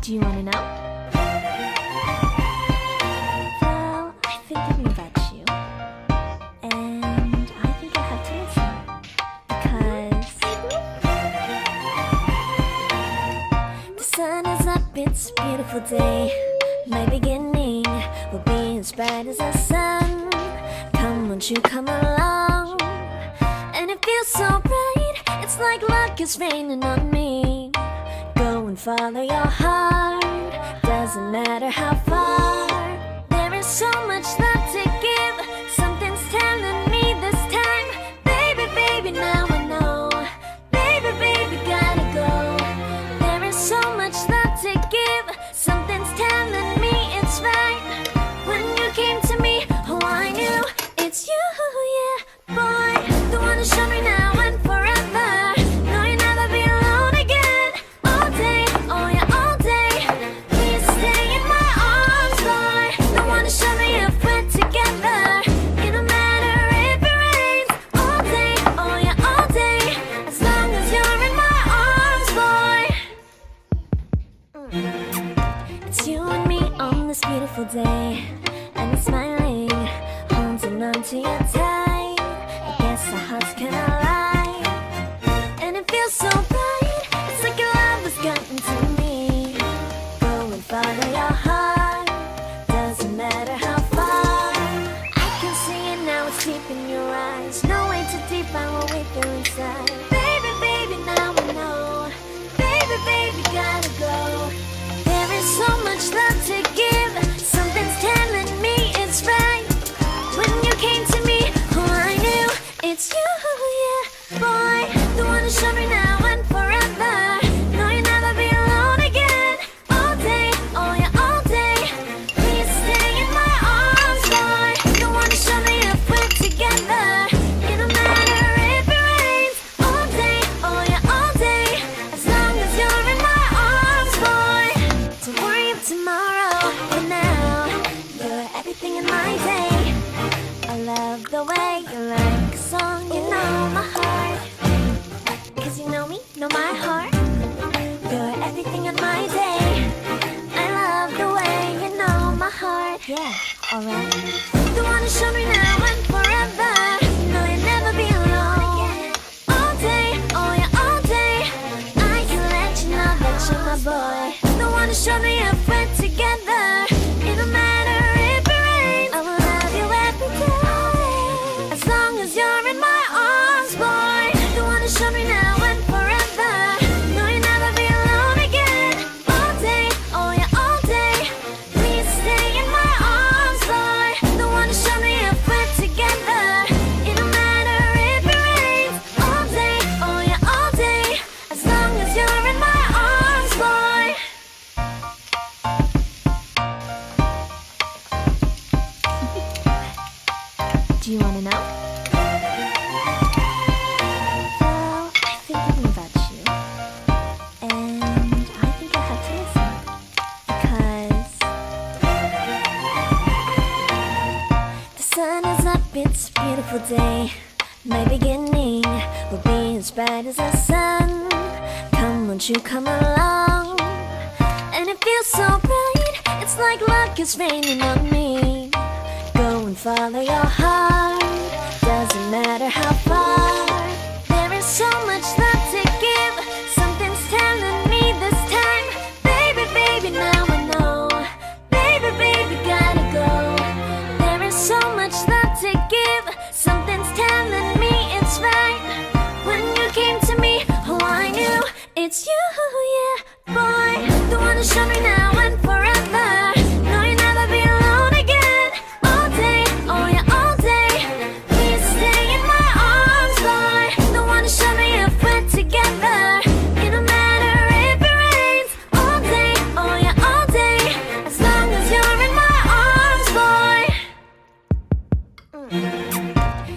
Do you wanna know? Well, I've been thinking about you, and I think I have to listen. Because the sun is up, it's a beautiful day. My beginning will be as bright as the sun. Come, won't you come along? And it feels so bright, it's like luck is raining on me. Go and follow your heart, doesn't matter how far. There is so much love to give, something's telling me this time. Baby, baby, now I know. Baby, baby, gotta go. There is so much love to give, something's telling me it's right. When you came to me, oh, I knew it's you, yeah, boy. The one to show me now and forever. No, you'll never be alone again. All day, oh yeah, all day. Please stay in my arms, boy. The one to show me if we're together. It don't matter if it rains. All day, oh yeah, all day. As long as you're in my arms, boy. It's you and me on this beautiful day, and it's smiling, holding on to you tight. I guess our hearts cannot lie, and it feels so bright. It's like your love has gotten to me. Go and follow your heart, doesn't matter how far. I can see it now, it's deep in your eyes. No way to define what we feel inside. Baby, baby, now I know. Baby, baby, gotta go. There is so much love to give, something's telling me it's right. When you came to me, oh, I knew it's you, yeah, boy. The one to show me now and forever. No, you'll never be alone again. All day, oh yeah, all day. Please stay in my arms, boy. The one to show me if we're together. It don't matter if it rains. All day, oh yeah, all day. As long as you're in my arms, boy. Don't worry about tomorrow, but now you're everything in my day. I love the way you like a song, you know my heart. Cause you know me, know my heart. You're everything in my day. I love the way you know my heart. Yeah, alright. The one to show me now and forever. No, you'll never be alone. All day, oh yeah, all day. I can let you know that you're my boy. The one to show me if we're together. It don't matter if it rains. I will love you every day. As long as you're in my arms, boy. The one to show me now and forever. No, you'll never be alone again. All day, oh yeah, all day. Please stay in my arms, boy. The one to show me if we're together. It don't matter if it rains. All day, oh yeah, all day. As long as you're in my arms, boy. Do you wanna know? Well, I've been thinking about you, and I think I have to listen. Because the sun is up, it's a beautiful day. My beginning will be as bright as the sun. Come, won't you come along? And it feels so bright, it's like luck is raining on me. Go and follow your heart, doesn't matter how far. There is so much love to give, something's telling me this time. Baby, baby, now I know. Baby, baby, gotta go. There is so much love to give, something's telling me it's right. When you came to me, oh, I knew it's you, yeah, boy. The one to show me now and forever. No, you'll never be alone again. All day, oh yeah, all day. Please stay in my arms, boy. The one to show me if we're together. It don't matter if it rains. All day, oh yeah, all day. As long as you're in my arms, boy.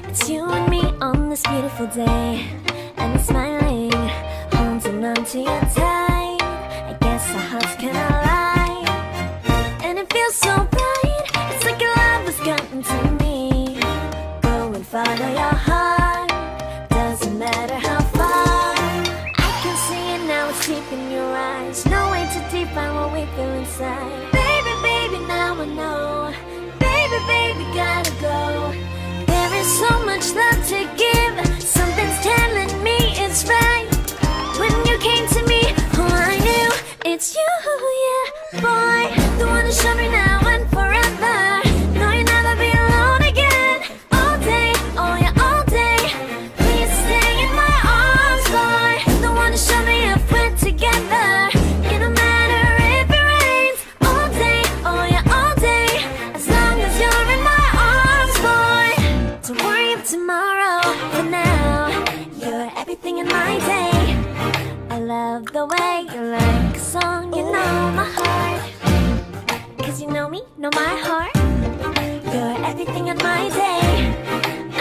It's you and me on this beautiful day, and it's smiling, holding on to you tight. I guess our hearts cannot lie, and it feels so bright. It's like your love has gotten to me. Go and follow your heart, doesn't matter how far. I can see it now, it's deep in your eyes. No way to define what we side. Baby, baby, now I know. Baby, baby, gotta go. There is so much love to give. Something's telling me it's right. When you came to me, oh, I knew it's you, yeah, boy. The one to show me now and forever. No, you'll never be alone again. All day, oh yeah, all day. Please stay in my arms, boy. The one to show me if we're together. It don't matter if it rains. All day, oh yeah, all day. As long as you're in my arms, boy. Don't worry about tomorrow. For now, you're everything in my day. I love the way you like a song. You know my heart. Cause you know me, know my heart. You're everything in my day.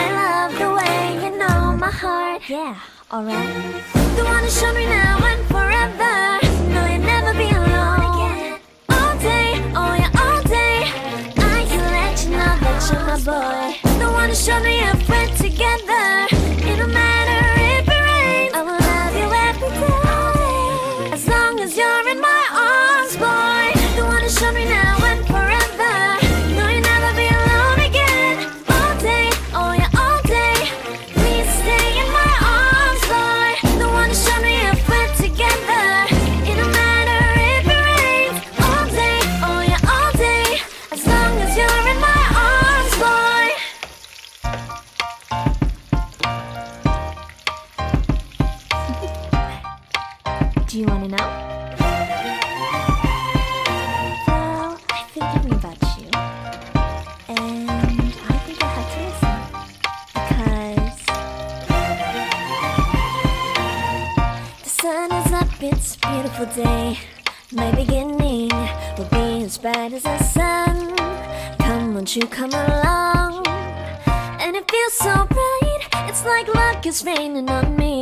I love the way you know my heart. Yeah, alright. The one to show me now and forever. No, you'll never be alone again. All day, oh yeah, all day. I can let you know that you're my boy. The one to show me if we're together. It don't matter if it rains. I will love you every day. As long as you're in my arms, boy. The one to show me now and forever. No, you'll never be alone again. All day, oh yeah, all day. Please stay in my arms, boy. The one to show me if we're together. It don't matter if it rains. All day, oh yeah, all day. As long as you're in my arms, boy. Do you wanna know? Well, I've been thinking about you, and I think I have to listen. Because the sun is up, it's a beautiful day. My beginning will be as bright as the sun. Come, won't you come along? And it feels so bright, it's like luck is raining on me.